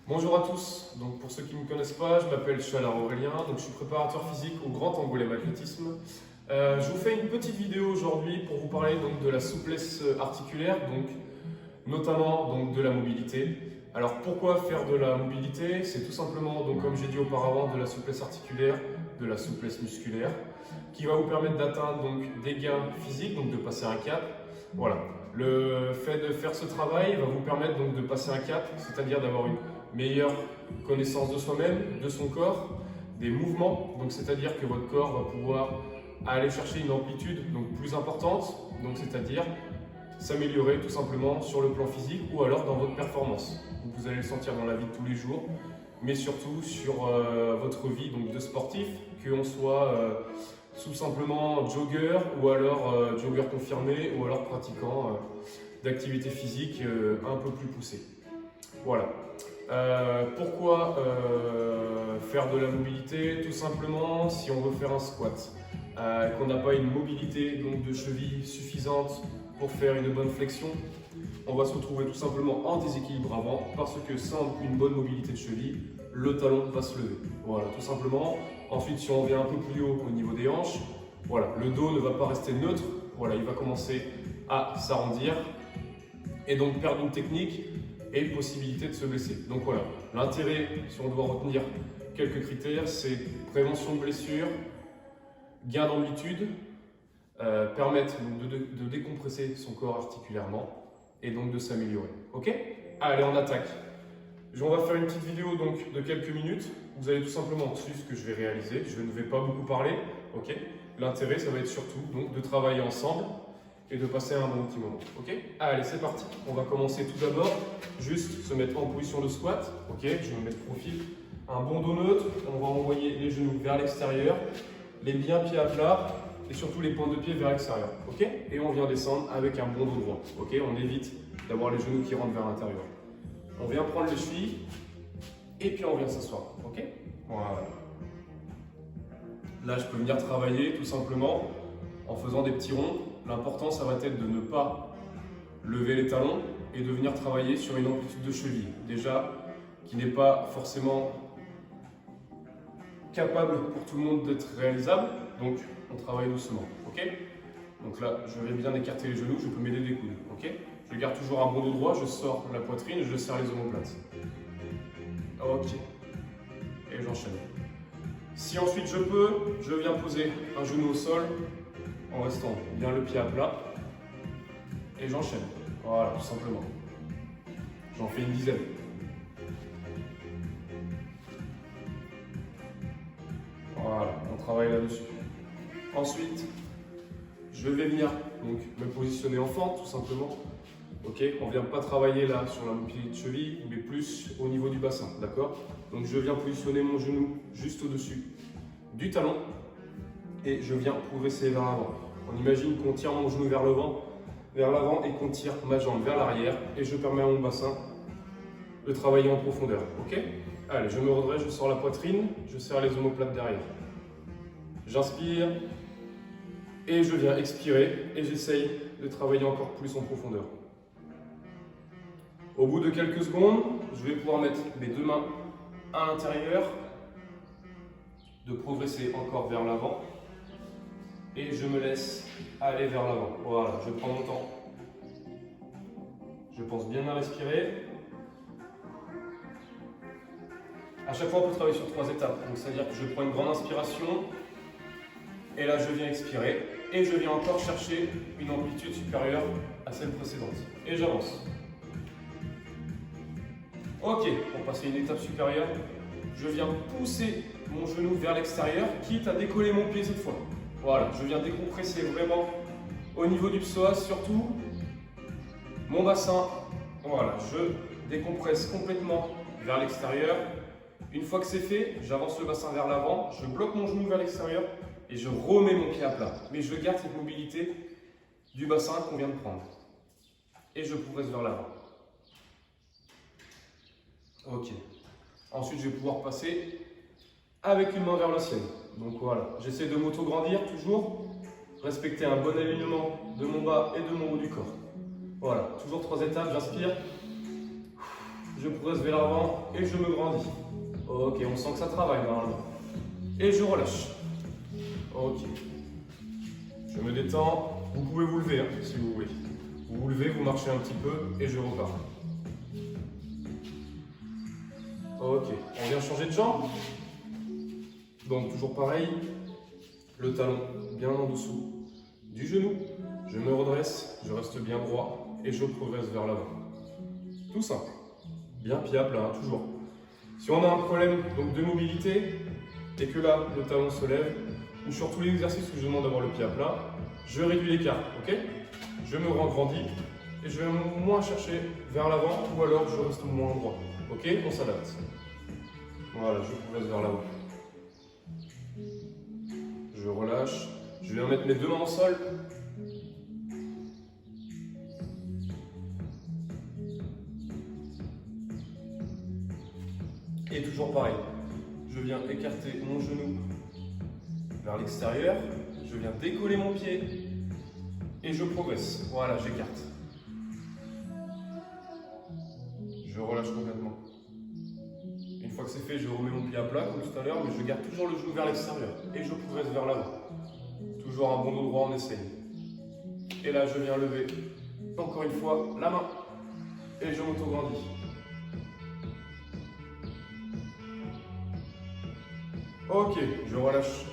Bonjour à tous, donc pour ceux qui ne me connaissent pas, je m'appelle Chalard Aurélien, donc je suis préparateur physique au Grand Angoulême Athlétisme. Je vous fais une petite vidéo aujourd'hui pour vous parler donc, de la souplesse articulaire, donc, notamment donc, de la mobilité. Alors pourquoi faire de la mobilité? C'est tout simplement, donc, comme j'ai dit auparavant, de la souplesse articulaire, de la souplesse musculaire, qui va vous permettre d'atteindre donc, des gains physiques, donc de passer un cap. Voilà. Le fait de faire ce travail va vous permettre donc, de passer un cap, c'est-à-dire d'avoir une meilleure connaissance de soi-même, de son corps, des mouvements, donc c'est-à-dire que votre corps va pouvoir aller chercher une amplitude donc plus importante, donc c'est-à-dire s'améliorer tout simplement sur le plan physique ou alors dans votre performance. Donc vous allez le sentir dans la vie de tous les jours, mais surtout sur votre vie donc de sportif, qu'on soit tout simplement jogger ou alors jogger confirmé ou alors pratiquant d'activités physiques un peu plus poussées. Voilà. Pourquoi faire de la mobilité? Tout simplement si on veut faire un squat, qu'on n'a pas une mobilité donc, de cheville suffisante pour faire une bonne flexion, on va se retrouver tout simplement en déséquilibre avant parce que sans une bonne mobilité de cheville, le talon va se lever. Voilà, tout simplement. Ensuite, si on vient un peu plus haut au niveau des hanches, voilà, le dos ne va pas rester neutre, voilà, il va commencer à s'arrondir et donc perdre une technique et possibilité de se blesser. Donc voilà, l'intérêt, si on doit retenir quelques critères, c'est prévention de blessures, gain d'amplitude, permettre de décompresser son corps articulairement et donc de s'améliorer. Ok? Allez, on attaque. On va faire une petite vidéo donc de quelques minutes. Vous allez tout simplement suivre ce que je vais réaliser. Je ne vais pas beaucoup parler. Ok? L'intérêt, ça va être surtout donc de travailler ensemble et de passer un bon petit moment. Ok? Allez, c'est parti. On va commencer tout d'abord, juste se mettre en position de squat. Ok? Je vais me mettre profil. Un bon dos neutre. On va envoyer les genoux vers l'extérieur, les bien pieds à plat et surtout les pointes de pied vers l'extérieur. Ok? Et on vient descendre avec un bon dos droit. Ok? On évite d'avoir les genoux qui rentrent vers l'intérieur. On vient prendre les chevilles et puis on vient s'asseoir. Ok? Voilà. Là, je peux venir travailler tout simplement en faisant des petits ronds. L'important, ça va être de ne pas lever les talons et de venir travailler sur une amplitude de cheville. Déjà, qui n'est pas forcément capable pour tout le monde d'être réalisable. Donc, on travaille doucement. Ok? Donc là, je vais bien écarter les genoux, je peux m'aider des coudes. Ok? Je garde toujours un bon dos droit, je sors la poitrine, je serre les omoplates. Ok. Et j'enchaîne. Si ensuite je peux, je viens poser un genou au sol en restant bien le pied à plat. Et j'enchaîne. Voilà, tout simplement. J'en fais une dizaine. Voilà, on travaille là-dessus. Ensuite, je vais venir donc, me positionner en fente, tout simplement. Ok, on ne vient pas travailler là sur la mobilité de cheville, mais plus au niveau du bassin, d'accord? Donc je viens positionner mon genou juste au-dessus du talon et je viens progresser vers l'avant. On imagine qu'on tire mon genou vers l'avant et qu'on tire ma jambe vers l'arrière et je permets à mon bassin de travailler en profondeur, ok? Allez, je me redresse, je sors la poitrine, je serre les omoplates derrière. J'inspire et je viens expirer et j'essaye de travailler encore plus en profondeur. Au bout de quelques secondes, je vais pouvoir mettre mes deux mains à l'intérieur, de progresser encore vers l'avant et je me laisse aller vers l'avant. Voilà, je prends mon temps. Je pense bien à respirer. À chaque fois, on peut travailler sur 3 étapes. C'est-à-dire que je prends une grande inspiration et là, je viens expirer et je viens encore chercher une amplitude supérieure à celle précédente. Et j'avance. Ok, pour passer une étape supérieure, je viens pousser mon genou vers l'extérieur, quitte à décoller mon pied cette fois. Voilà, je viens décompresser vraiment au niveau du psoas, surtout mon bassin. Voilà, je décompresse complètement vers l'extérieur. Une fois que c'est fait, j'avance le bassin vers l'avant, je bloque mon genou vers l'extérieur et je remets mon pied à plat. Mais je garde cette mobilité du bassin qu'on vient de prendre. Et je progresse vers l'avant. Ok. Ensuite, je vais pouvoir passer avec une main vers la sienne. Donc voilà, j'essaie de m'auto-grandir toujours, respecter un bon alignement de mon bas et de mon haut du corps. Voilà, toujours 3 étapes, j'inspire, je je progresse vers l'avant et je me grandis. Ok, on sent que ça travaille normalement. Et je relâche. Ok. Je me détends. Vous pouvez vous lever hein, si vous voulez. Vous vous levez, vous marchez un petit peu et je repars. Ok, on vient changer de jambe. Donc toujours pareil, le talon bien en dessous du genou. Je me redresse, je reste bien droit et je progresse vers l'avant. Tout simple, bien piable, hein, toujours. Si on a un problème donc, de mobilité et que là le talon se lève, ou sur tous les exercices où je demande d'avoir le pied à plat, je réduis l'écart, ok? Je me regrandis et je vais moins chercher vers l'avant ou alors je reste moins droit. Ok? On s'adapte. Voilà, je progresse vers l'avant. Je relâche. Je viens mettre mes deux mains au sol. Et toujours pareil. Je viens écarter mon genou vers l'extérieur. Je viens décoller mon pied. Et je progresse. Voilà, j'écarte. Je relâche complètement. Une fois que c'est fait, je remets mon pied à plat comme tout à l'heure, mais je garde toujours le genou vers l'extérieur. Et je progresse vers l'avant. Toujours un bon dos droit, on essaye. Et là, je viens lever, encore une fois, la main. Et je m'auto-grandis. Ok, je relâche